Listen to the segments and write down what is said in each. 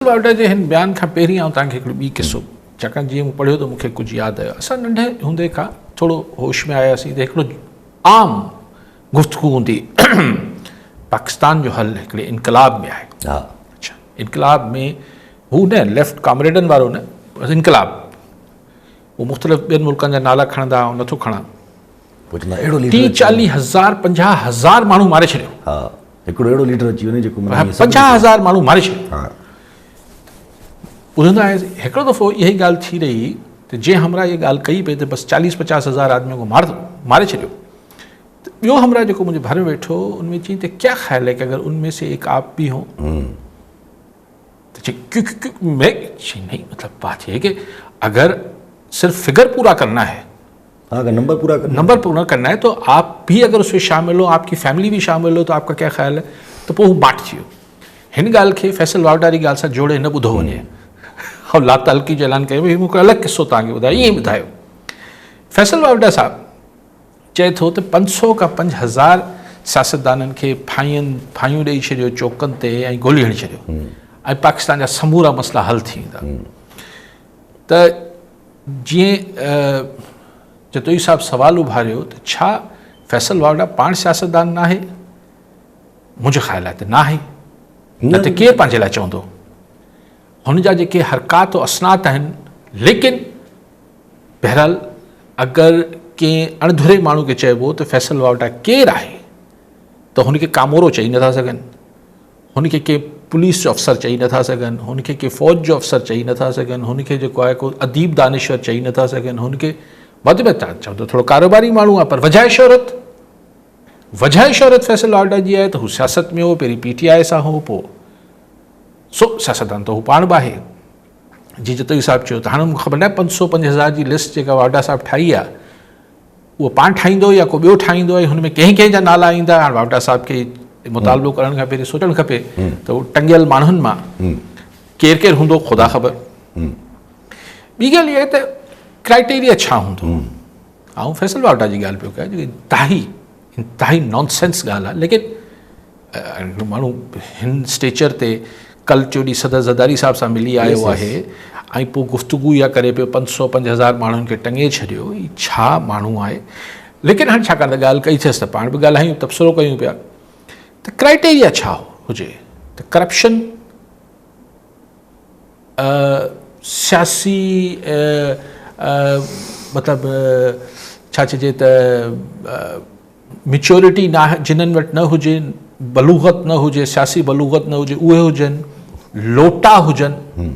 वावड़ा जे हिन बयान खां पहिरीं आउं तव्हांखे हिकिड़ो ॿी किसो छाकाणि जीअं मूं पढ़ियो त मूंखे कुझु यादि आयो। असां नंढे हूंदे खां थोरो होश में आयासीं त हिकिड़ो आम गुफ़्तगू हूंदी पाकिस्तान जो हल हिकिड़े इनकलाब में आहे। अच्छा, इनकलाब में हू न लेफ्ट कामरेडन वारो न, बसि इनकलाब। हू मुख़्तलिफ़ ॿियनि मुल्कनि जा नाला खणंदा, ऐं नथो खणा। 30-40,000 50,000 माण्हू मारे छॾियो। हिकिड़ो अहिड़ो लीडर अची वञे जेको 50,000 माण्हू मारे छॾियो। ॿुधंदा आहियूं हिकिड़ो दफ़ो इहा ई ॻाल्हि थी रही त जंहिं हमरा इहा ॻाल्हि कई पई त बसि 40-50,000 आदमियों को मारे छॾियो। त ॿियो हमरा जेको मुंहिंजे भर वेठो उनमें चई त क्या ख्याल है कि अगर उनमें से एक आप भी हो तो मैं नहीं, मतलब बात यह है कि अगर सिर्फ फिगर पूरा करना है, अगर नंबर पूरा करना है तो आप भी अगर उसमें शामिल हो, आपकी फैमिली भी शामिल हो, तो आपका क्या ख्याल है। तो पोइ बाट थी वियो। हिन ॻाल्हि खे फैसल वावड़ा जी ॻाल्हि सां जोड़े न ॿुधो वञे ऐं लातालकी जो ऐलान कयो। मूंखे अलॻि किसो तव्हांखे ॿुधायो, ईअं ॿुधायो। फैसल वावड़ा साहब चए थो त 500 खां 5,000 सियासतदाननि खे फायूं ॾेई छॾियो चौकनि ते ऐं गोली हणी छॾियो ऐं पाकिस्तान जा समूरा मसइला हल थी वेंदा। त जीअं जतोई साहब सवाल उभारियो त छा फैसल वावड़ा पाण सियासतदान न आहे? मुंहिंजो ख़्याल आहे त न आहे, न त केरु पंहिंजे लाइ चवंदो। हुन जा जेके हरकात और असनात आहिनि, लेकिन बहरहाल अगरि कंहिं अणधुरे माण्हू खे चइबो त फैसल वावड़ा केरु आहे त हुनखे कामोरो चई नथा सघनि, हुनखे के पुलिस जो अफ़सर चई नथा सघनि, हुनखे के फ़ौज जो अफ़सर चई नथा सघनि, हुनखे जेको आहे को अदीब दानिश्वर चई नथा सघनि, हुनखे वधि में चवंदो त थोरो कारोबारी माण्हू आहे। पर वजह शोहरत फैसल वावड़ा जी आहे त हू सियासत में हो, पहिरीं PTI सां हो, पोइ सियासतदान त हू पाण बि आहे। जी जतोई साहब चयो त हाणे मूंखे ख़बर न आहे 500-5,000 जी लिस्ट जेका वावड़ा साहब ठाही आहे उहो पाण ठाहींदो या को ॿियो ठाहींदो ऐं हुन में कंहिं जा नाला ईंदा। हाणे वावड़ा साहब खे मुतालबो करण खां पहिरीं सोचणु खपे त उहो टंगियल माण्हुनि मां केरु केरु हूंदो, ख़ुदा ख़बर। ॿी ॻाल्हि इहा आहे त क्राइटेरिया छा हूंदो। ऐं फैसल वावड़ा जी ॻाल्हि पियो कयां जेकी इंतिहाई नॉनसेंस ॻाल्हि आहे, लेकिन माण्हू हिन स्टेचर ते कल चोॾीं सदर ज़रदारी साहब सां मिली आयो आहे ऐं पोइ गुफ़्तगू इहा करे पियो 500-5,000 माण्हुनि खे टंगे छॾियो। हीअ छा माण्हू आहे? लेकिन हाणे छाकाणि त ॻाल्हि कई थियसि त पाण बि ॻाल्हायूं, तबसरो कयूं पिया त क्राइटेरिया छा हुजे त करप्शन, सियासी मतिलबु छा चइजे त मेच्योरिटी न जिन्हनि वटि न हुजे, बलूगत न हुजे, सियासी बलूगत न हुजे, उहे हुजनि, लोटा हुजनि,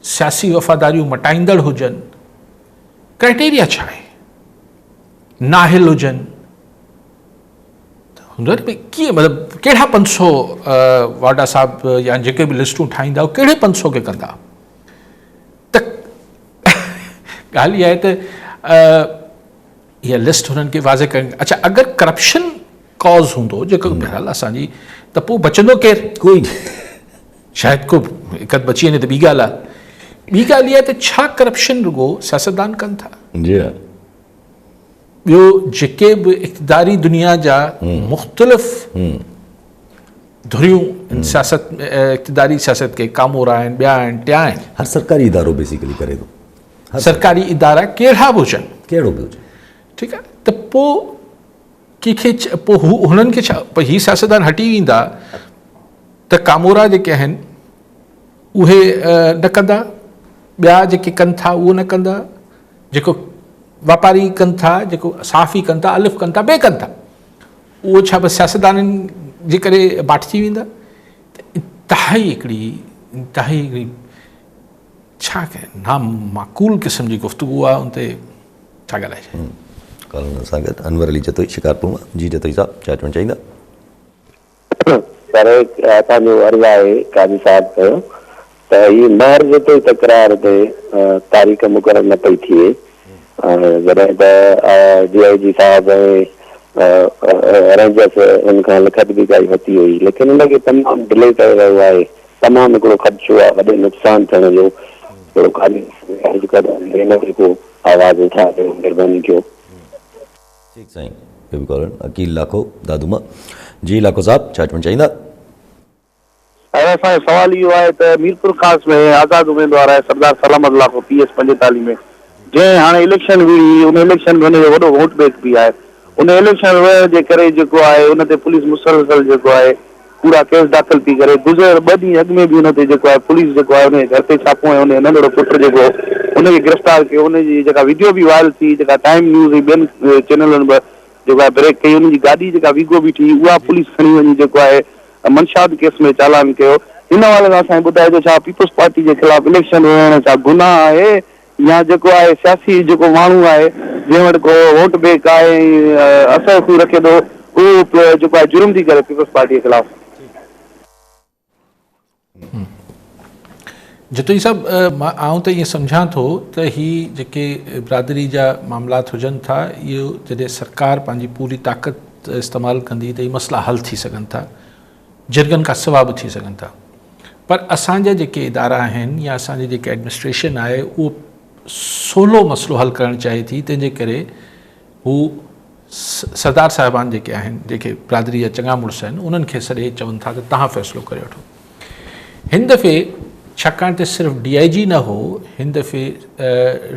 सियासी वफ़ादारियूं मटाईंदड़ हुजनि। क्राइटेरिया छा आहे? नाहिल हुजनि हूंदो न भई कीअं, मतिलबु कहिड़ा 500 वावड़ा साहब या जेके बि लिस्टूं ठाहींदा कहिड़े 500 खे कंदा? त ॻाल्हि इहा आहे त इहा लिस्ट हुननि खे वाज़े करणी। अच्छा, अगरि करप्शन कॉज़ हूंदो जेको बहरहाल असांजी, त पोइ बचंदो केरु? कोई शायदि को हिकु बची वञे त ॿी ॻाल्हि आहे। ॿी ॻाल्हि इहा आहे त छा करप्शन रुॻो सियासतदान कनि था? ॿियो जेके बि इक़्तिदारी दुनिया जा मुख़्तलिफ़ धुरियूं सियासत इक़्तिदारी सियासत के कामोरा आहिनि, ॿिया आहिनि, टिया आहिनि। हर सरकारी इदारो बेसिकली करे थो, सरकारी इदारा कहिड़ा बि हुजनि, कहिड़ो बि हुजे, ठीकु आहे। त पोइ कंहिंखे पोइ हुननि खे छा, पोइ हीअ सियासतदान हटी वेंदा त कामोरा जेके आहिनि उहे न कंदा, ॿिया जेके कनि था उहो न कंदा, जेको वापारी कनि था, जेको साफ़ी कनि था, अलिफ़ कनि था, ॿिए कनि था, उहो छा बसि सियासतदाननि जे करे बाटिजी वेंदा? त इंतिहाई हिकिड़ी छा कहे नामाकूल क़िस्म जी गुफ़्तगू आहे। उन ते छा ॻाल्हाइजे? कॉल सां गॾु अनवर अली जतोई शिकारपुर मां। जी जतोई साहब छा चवणु चाहींदा? सर, असांजो अर्ज़ु आहे काज़ी साहिब कयो त हीअ महर जे ते तकरार ते तारीख़ मुक़ररु न पई थिए, जॾहिं त DIG साहिब ऐं रेंजर्स उनखां लिखत बि काई वरिती हुई, लेकिन उनखे तमामु डिले कयो वियो आहे। तमामु हिकिड़ो ख़दशो आहे वॾे नुक़सान थियण जो। थोरो जेको आवाज़ उठा कयो, महिरबानी कयो। ठीकु साईं, अकील लाखो दादूमा। जी लाखो साहब छा चवणु चाहींदा? ऐं असांजो सवाल इहो आहे त मीरपुर ख़ासि में आज़ाद उमेदवार आहे सरदार सलामत लाखो PS 45 में, जंहिं हाणे इलेक्शन विड़ी, उन इलेक्शन में हुनजो वॾो वोट बैंक बि आहे। उन इलेक्शन विढ़ण जे करे जेको आहे उन ते पुलिस मुसलसल जेको आहे पूरा केस दाख़िल थी करे, गुज़िरियल 2 ॾींहं अॻु में बि हुन ते जेको आहे पुलिस जेको आहे हुनजे घर ते छापो ऐं हुन नंढड़ो पुटु जेको हुनखे गिरफ़्तार कयो। हुनजी जेका वीडियो बि वायरल थी, जेका टाइम न्यूज़ ऐं ॿियनि चैनलनि बि जेको आहे ब्रेक कई, हुनजी गाॾी जेका वीगो बि थी उहा पुलिस खणी वञी जेको आहे मंशाद केस में चालान कयो। हिन वारे में असांखे ॿुधाइजो छा पीपल्स पार्टी जे ख़िलाफ़ इलेक्शन विढ़ण छा गुनाह आहे या जेको आहे सियासी जेको माण्हू आहे जंहिं वटि को वोट बैंक आहे असर कोई रखे थो उहो जेको आहे जुर्म थी करे पीपल्स पार्टी जे ख़िलाफ़। जतोई साहब, आउं त ईअं सम्झां थो त ही जेके बिरादरी जा मामलात हुजनि था, इहो जॾहिं सरकार पंहिंजी पूरी ताक़त इस्तेमालु कंदी त इहे मसइला हल थी सघनि था, जिरगनि खां सवाइ बि थी सघनि था। पर असांजा जेके इदारा आहिनि या असांजी जेके एडमिनिस्ट्रेशन आहे उहो सोलो मसइलो हल करणु चाहे थी, तंहिंजे करे हू सरदार साहिबान जेके आहिनि, जेके बिरादरी जा चङा मुड़ुस आहिनि, उन्हनि खे सॾे चवनि था त तव्हां फ़ैसिलो करे वठो। हिन दफ़े छाकाणि त सिर्फ़ु DIG न हो, हिन दफ़े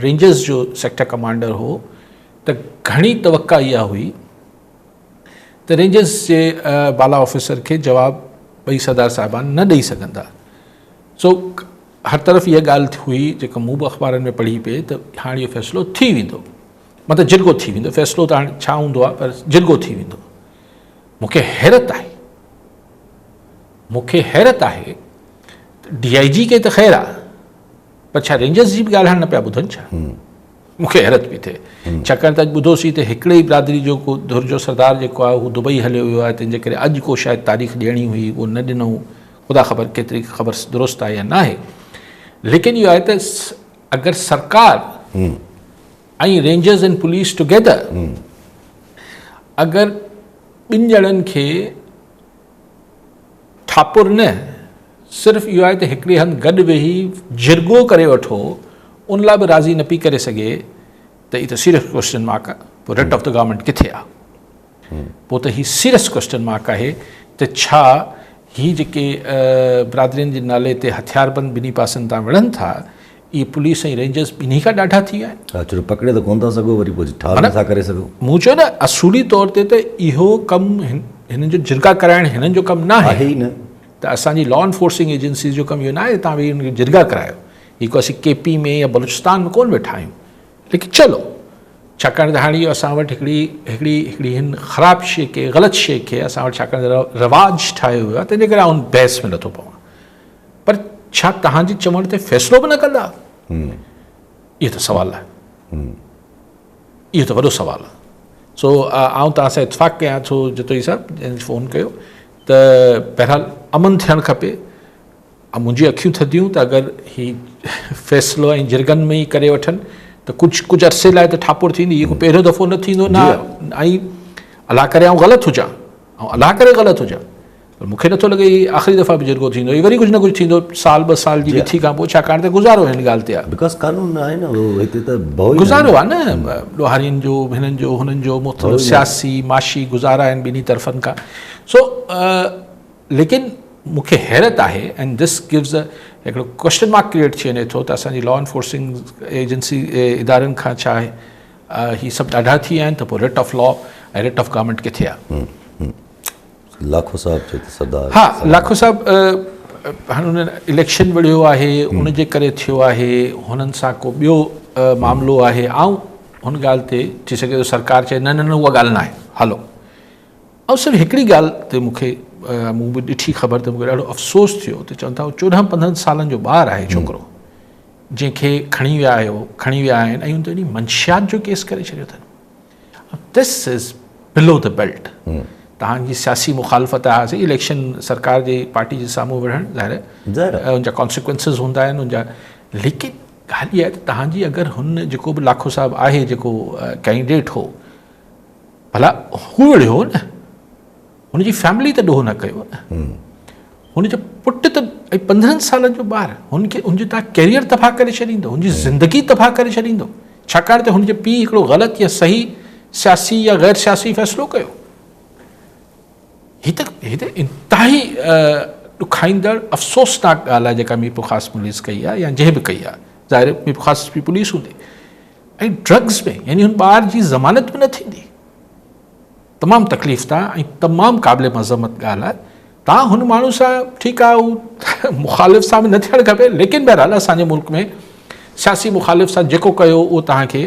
रेंजर्स जो सेक्टर कमांडर हो, त घणी तवक्का इहा हुई त रेंजर्स जे बाला ऑफिसर खे जवाबु ॿई सरदार साहिबान न ॾेई सघंदा। सो हर तरफ़ इहा ॻाल्हि हुई जेका मूं बि अख़बारनि में पढ़ी पई त हाणे इहो फ़ैसिलो थी वेंदो, मतिलबु जिरगो थी वेंदो। फ़ैसिलो त हाणे छा हूंदो आहे, पर जिरगो थी वेंदो। मूंखे हैरत आहे DIG खे त ख़ैर आहे, पर छा रेंजर्स जी बि ॻाल्हि न पिया ॿुधनि छा? मूंखे हैरत पई थिए, छाकाणि त अॼु ॿुधोसीं त हिकिड़े ई बिरादरी जो को धुर जो सरदार जेको आहे हू दुबई हलियो वियो आहे, तंहिंजे करे अॼु को शायदि तारीख़ ॾियणी हुई, उहो न ॾिनऊं। ख़ुदा ख़बर केतिरी ख़बर दुरुस्त आहे या न आहे, लेकिन इहो आहे त अगरि सरकार ऐं रेंजर्स एंड पुलिस टुगेदर अगरि ॿिनि ॼणनि खे ठापुर न, सिर्फ़ु इहो आहे त हिकिड़े हंधि गॾु वेही जिरगो करे वठो, उन लाइ बि राज़ी न पई करे सघे, त हीअ त सीरियस क्वेश्चन मार्क आहे। पोइ रेट ऑफ द गवर्नमेंट किथे आहे? पोइ त हीअ सीरियस क्वेश्चन मार्क आहे त छा हीअ जेके बिरादरियुनि जे नाले ते हथियारबंद ॿिन्ही पासनि तां विढ़नि था, इहे पुलिस ऐं रेंजर्स ॿिन्ही खां ॾाढा थी विया आहिनि। पकड़े त कोन था सघो, वरी पोइ ठार नथा करे सघो। मूं चयो न, असूली तौर ते त इहो कमु हिननि जो जिरगा कराइणु हिननि जो कमु न आहे ई न। त असांजी लॉ एनफोर्सिंग एजेंसीज़ जो कमु इहो न आहे तव्हां वेही हुनखे जिरगा करायो। हीअ को असीं KP में या बलूचिस्तान में कोन वेठा आहियूं, लेकिन चलो, छाकाणि त हाणे इहो असां वटि हिकिड़ी हिन ख़राबु शइ खे, ग़लति शइ खे असां वटि छाकाणि त रवाज ठाहियो वियो आहे, तंहिंजे करे आउं बहस में नथो पवां। पर छा तव्हांजे चवण ते फ़ैसिलो बि न कंदा? इहो त सुवालु आहे, इहो त वॾो सुवालु आहे। सो आउं तव्हां सां इतफ़ाक़ कयां थो जतोई साहब जंहिं फ़ोन कयो, त बहरहाल अमन थियणु खपे। मुंहिंजी अखियूं थधियूं त अगरि हीउ फ़ैसिलो ऐं जिरगनि में ई करे वठनि त कुझु अरसे लाइ त ठापुर थींदी। इहो को पहिरियों दफ़ो न थींदो न, ऐं अलाह करे आउं ग़लति हुजां, पर मूंखे नथो लॻे हीउ आख़िरी दफ़ा बि जिरगो थींदो। हीउ वरी कुझु न कुझु थींदो 2 साल जी विथी खां पोइ, छाकाणि त गुज़ारो हिन ॻाल्हि ते आहे। बिकॉज़ कानून आहे न, हिते त गुज़ारो आहे न, ॾोहारियुनि जो, हिननि जो, हुननि जो मुख़्तलिफ़ सियासी माशी गुज़ारा आहिनि ॿिन्ही तरफ़नि खां। सो लेकिन मूंखे हैरत आहे, एंड दिस गिव्स हिकिड़ो क्वेश्चन मार्क क्रिएट थी वञे थो त असांजी लॉ एनफोर्सिंग एजेंसी इदारनि खां छा आहे हीअ सभु ॾाढा थी विया आहिनि, त पोइ रेट ऑफ लॉ ऐं रेट ऑफ गवर्नमेंट किथे आहे? लाखो साहब चयो त सरदार, हा, लाखो साहब हाणे हुन इलेक्शन विढ़ियो आहे, उनजे करे थियो आहे, हुननि सां को ॿियो मामिलो आहे। ऐं हुन ॻाल्हि ते थी सघे थो सरकार चए न न न उहा ॻाल्हि न आहे, हलो। ऐं सिर्फ़ु हिकिड़ी ॻाल्हि ते मूंखे मूं बि ॾिठी ख़बर त मूंखे ॾाढो अफ़सोस थियो त चवनि था 14-15 सालनि जो ॿारु आहे छोकिरो, जंहिंखे खणी विया आहिनि ऐं हुन ते मंशियात जो केस करे छॾियो अथनि। दिस इज़ बिलो द बेल्ट। तव्हांजी सियासी मुखालफ़त आहे, इलेक्शन सरकार जी पार्टी जे साम्हूं विढ़णु ज़ाहिर उनजा कॉन्सिक्वेंसिस हूंदा आहिनि उनजा, लेकिन ॻाल्हि इहा आहे त तव्हांजी अगरि हुन जेको बि लाखो साहब आहे जेको कैंडिडेट हो, भला हू विढ़ियो हो न, हुनजी फैमिली त ॾोह न कयो न, हुनजो पुटु त 15 सालनि जो ॿारु, हुनजो तव्हां कैरियर तबाह करे छॾींदो, हुनजी ज़िंदगी तबाह करे छॾींदो, छाकाणि त हुनजे पीउ हिकिड़ो ग़लति या सही सियासी या ग़ैर सियासी फ़ैसिलो कयो। हीअ त इंतिहाई ॾुखाईंदड़ अफ़सोसनाक ॻाल्हि आहे जेका मीरपुर ख़ासि पुलिस कई आहे या जंहिं बि कई आहे, ज़ाहिर मीरपुर ख़ासि बि पुलिस हूंदी। ऐं ड्रग्स में यानी हुन ॿार जी ज़मानत बि न थींदी, तमामु तकलीफ़ आहे ऐं तमामु क़ाबिल मज़म्मत ॻाल्हि आहे। तव्हां हुन माण्हू सां ठीकु आहे उहो मुखालिफ़ सां बि न थियणु खपे, लेकिन बहरहाल असांजे मुल्क में सियासी मुखालिफ़ सां जेको कयो उहो तव्हांखे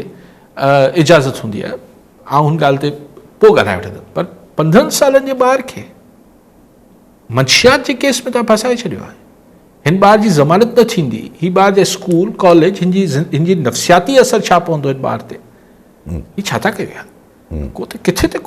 इजाज़त हूंदी आहे। ऐं हुन ॻाल्हि ते पोइ ॻाल्हाए वठंदुमि, पर 15 सालनि जे ॿार खे मंशियात जे केस में तव्हां फसाए छॾियो आहे। हिन ॿार जी ज़मानत न थींदी, हीउ ॿार जे स्कूल कॉलेज हिन जी नफ़सियाती असरु छा पवंदो हिन ॿार ते, हीउ छा था कयो यार? को त किथे त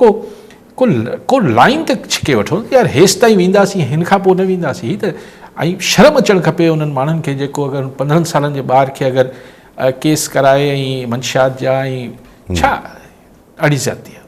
को लाइन ते छिके वठो यार, हेसि ताईं वेंदासीं हिन खां पोइ न वेंदासीं। हीअ त ऐं शर्म अचणु खपे उन्हनि माण्हुनि खे जेको अगरि 15 सालनि जे ॿार खे अगरि केस कराए ऐं मंशियात जा ऐं छा ॾाढी ज़्यादती आहे।